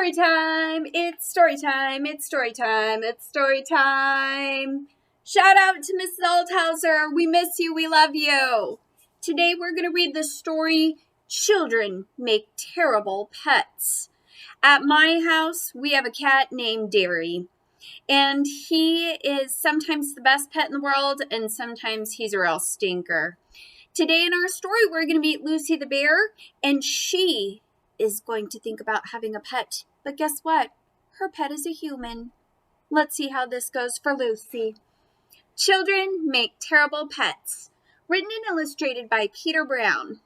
story time. It's story time. It's story time. It's story time. Shout out to Mrs. Althauser. We miss you. We love you. Today we're going to read the story, Children Make Terrible Pets. At my house, we have a cat named Derry. And he is sometimes the best pet in the world, and sometimes he's a real stinker. Today in our story, we're going to meet Lucy the bear, and she is going to think about having a pet. But guess what? Her pet is a human. Let's see how this goes for Lucy. Children Make Terrible Pets. Written and illustrated by Peter Brown.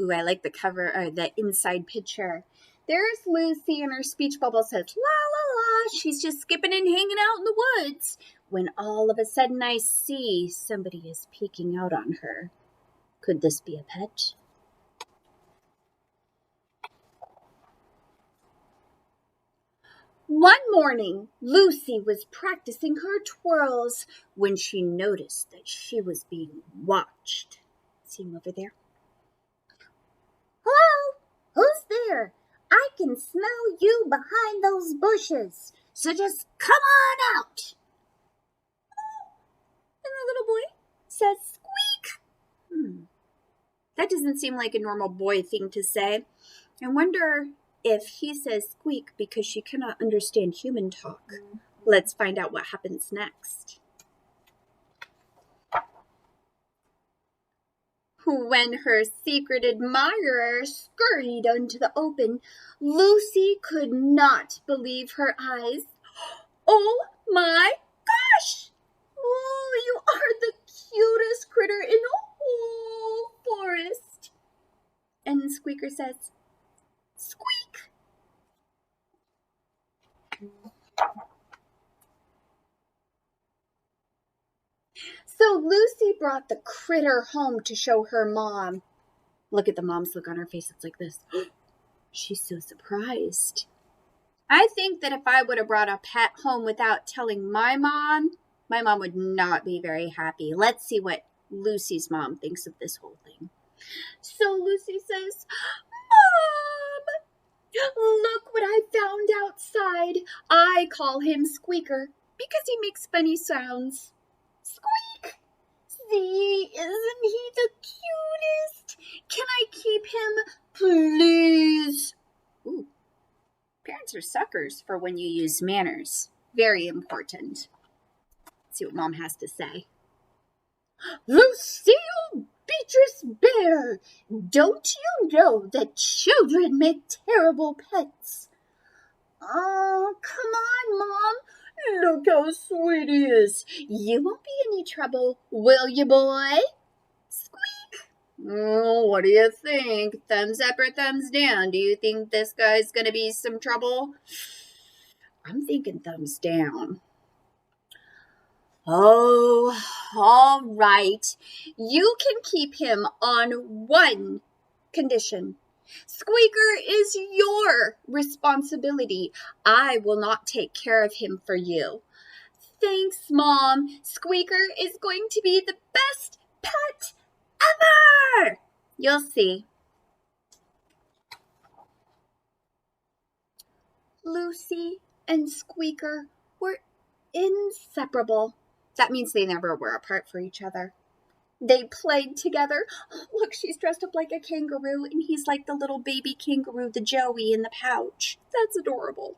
Ooh, I like the cover, or the inside picture. There's Lucy, and her speech bubble says, la la la, she's just skipping and hanging out in the woods. When all of a sudden I see somebody is peeking out on her. Could this be a pet? One morning, Lucy was practicing her twirls when she noticed that she was being watched. See him over there? Hello? Who's there? I can smell you behind those bushes, so just come on out. And the little boy says, squeak. That doesn't seem like a normal boy thing to say. I wonder if he says squeak because she cannot understand human talk. Let's find out what happens next. When her secret admirer scurried into the open, Lucy could not believe her eyes. Oh my gosh! Oh, you are the cutest critter in the whole forest. And Squeaker says, squeak! So Lucy brought the critter home to show her mom. Look at the mom's look on her face. It's like this. She's so surprised. I think that if I would have brought a pet home without telling my mom would not be very happy. Let's see what Lucy's mom thinks of this whole thing. So Lucy says, Mom, look what I found outside. I call him Squeaker because he makes funny sounds. Squeak! See, isn't he the cutest? Can I keep him, please? Ooh. Parents are suckers for when you use manners. Very important. Let's see what Mom has to say. Lucille Beatrice Bear, don't you know that children make terrible pets? Oh, come on, Mom. Look how sweet he is. You won't be any trouble, will you, boy? Squeak. Oh, what do you think? Thumbs up or thumbs down? Do you think this guy's going to be some trouble? I'm thinking thumbs down. Oh, all right. You can keep him on one condition. Squeaker is your responsibility. I will not take care of him for you. Thanks, Mom. Squeaker is going to be the best pet ever. You'll see. Lucy and Squeaker were inseparable. That means they never were apart for each other. They played together. Look, she's dressed up like a kangaroo, and he's like the little baby kangaroo, the Joey in the pouch. That's adorable.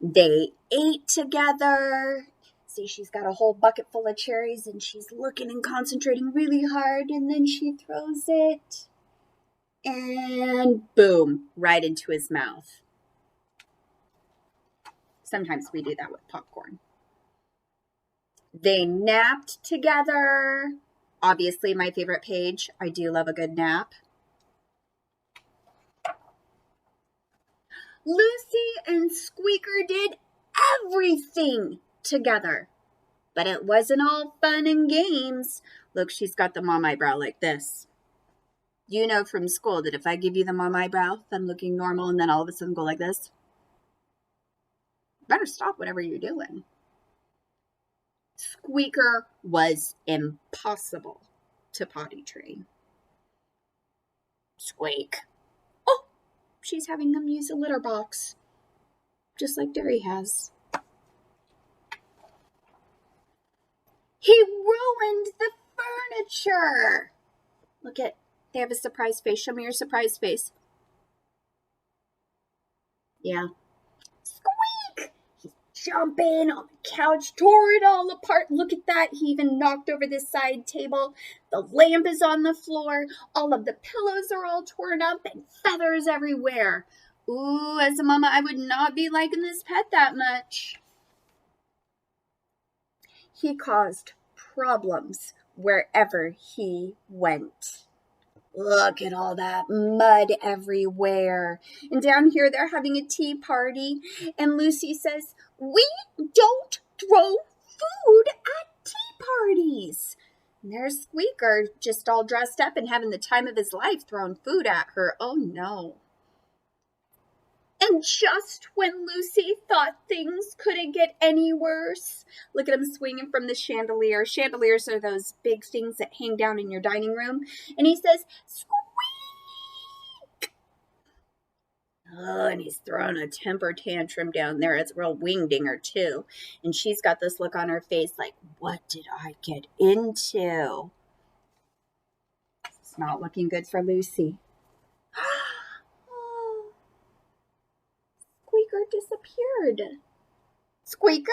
They ate together. See, she's got a whole bucket full of cherries, and she's looking and concentrating really hard, and then she throws it. And boom, right into his mouth. Sometimes we do that with popcorn. They napped together. Obviously, my favorite page. I do love a good nap. Lucy and Squeaker did everything together. But it wasn't all fun and games. Look, she's got the mom eyebrow like this. You know from school that if I give you the mom eyebrow, if I'm looking normal and then all of a sudden go like this, better stop whatever you're doing. Squeaker was impossible to potty train. Squeak. Oh, she's having them use a litter box, just like Derry has. He ruined the furniture. Look at, they have a surprise face. Show me your surprise face. Yeah. Squeak! He's jumping on the couch, tore it all apart. Look at that. He even knocked over this side table. The lamp is on the floor. All of the pillows are all torn up and feathers everywhere. Ooh, as a mama, I would not be liking this pet that much. He caused problems wherever he went. Look at all that mud everywhere. And down here, they're having a tea party. And Lucy says, "We don't throw food at tea parties." And there's Squeaker, just all dressed up and having the time of his life, throwing food at her. Oh, no. And just when Lucy thought things couldn't get any worse, look at him swinging from the chandelier. Chandeliers are those big things that hang down in your dining room. And he says, "Squeak!" Oh, and he's throwing a temper tantrum down there. It's a real wingdinger, too. And she's got this look on her face like, what did I get into? It's not looking good for Lucy. Squeaker disappeared. Squeaker?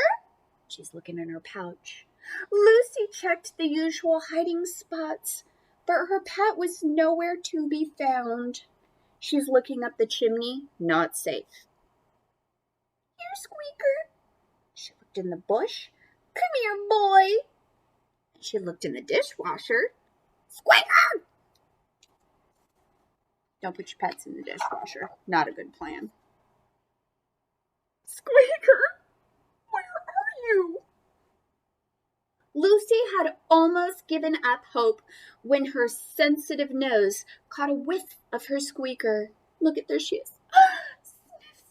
She's looking in her pouch. Lucy checked the usual hiding spots, but her pet was nowhere to be found. She's looking up the chimney. Not safe. Here, Squeaker. She looked in the bush. Come here, boy. She looked in the dishwasher. Squeaker! Don't put your pets in the dishwasher. Not a good plan. Squeaker, where are you? Lucy had almost given up hope when her sensitive nose caught a whiff of her Squeaker. Look at there she is. Sniff,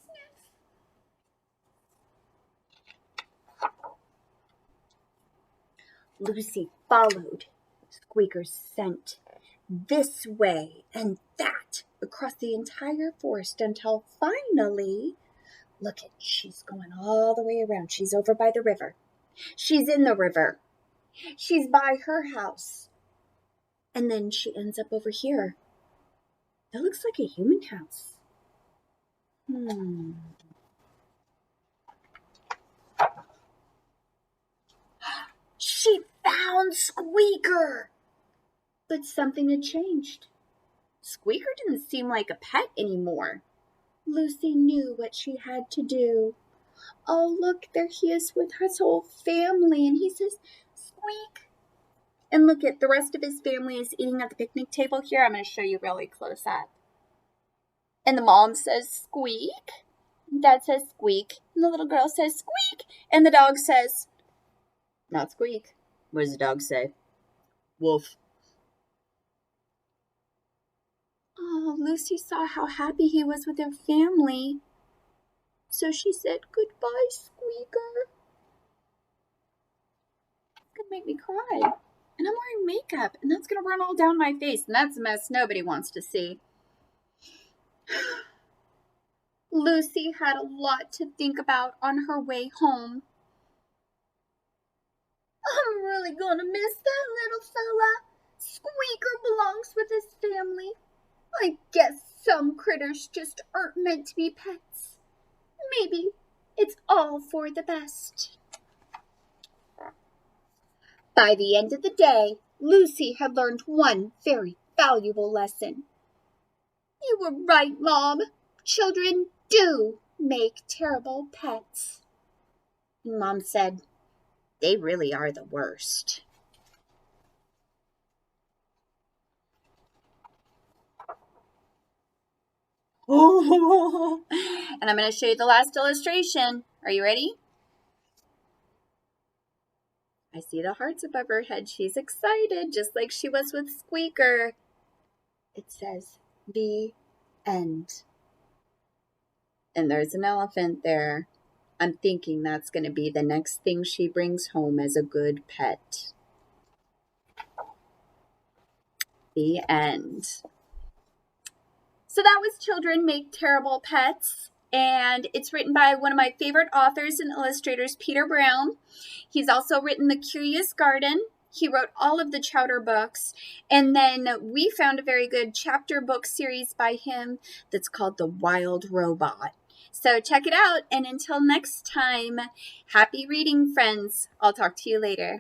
sniff. Lucy followed Squeaker's scent this way and that across the entire forest until finally, look at, she's going all the way around. She's over by the river. She's in the river. She's by her house. And then she ends up over here. That looks like a human house. She found Squeaker. But something had changed. Squeaker didn't seem like a pet anymore. Lucy knew what she had to do. Oh, look, there he is with his whole family. And he says, "Squeak." And look at the rest of his family is eating at the picnic table here. I'm going to show you really close up. And the mom says, "Squeak." Dad says, "Squeak." And the little girl says, "Squeak." And the dog says, not Squeak. What does the dog say? Woof. Oh, Lucy saw how happy he was with their family. So she said, "Goodbye, Squeaker." It's going to make me cry. And I'm wearing makeup, and that's going to run all down my face, and that's a mess nobody wants to see. Lucy had a lot to think about on her way home. I'm really going to miss that little fella. Squeaker belongs with his family. I guess some critters just aren't meant to be pets. Maybe it's all for the best. By the end of the day, Lucy had learned one very valuable lesson. You were right, Mom. Children do make terrible pets. And Mom said, they really are the worst. And I'm going to show you the last illustration. Are you ready? I see the hearts above her head. She's excited, just like she was with Squeaker. It says, "The end." And there's an elephant there. I'm thinking that's going to be the next thing she brings home as a good pet. The end. So that was Children Make Terrible Pets, and it's written by one of my favorite authors and illustrators, Peter Brown. He's also written The Curious Garden. He wrote all of the Chowder books, and then we found a very good chapter book series by him that's called The Wild Robot. So check it out, and until next time, happy reading, friends. I'll talk to you later.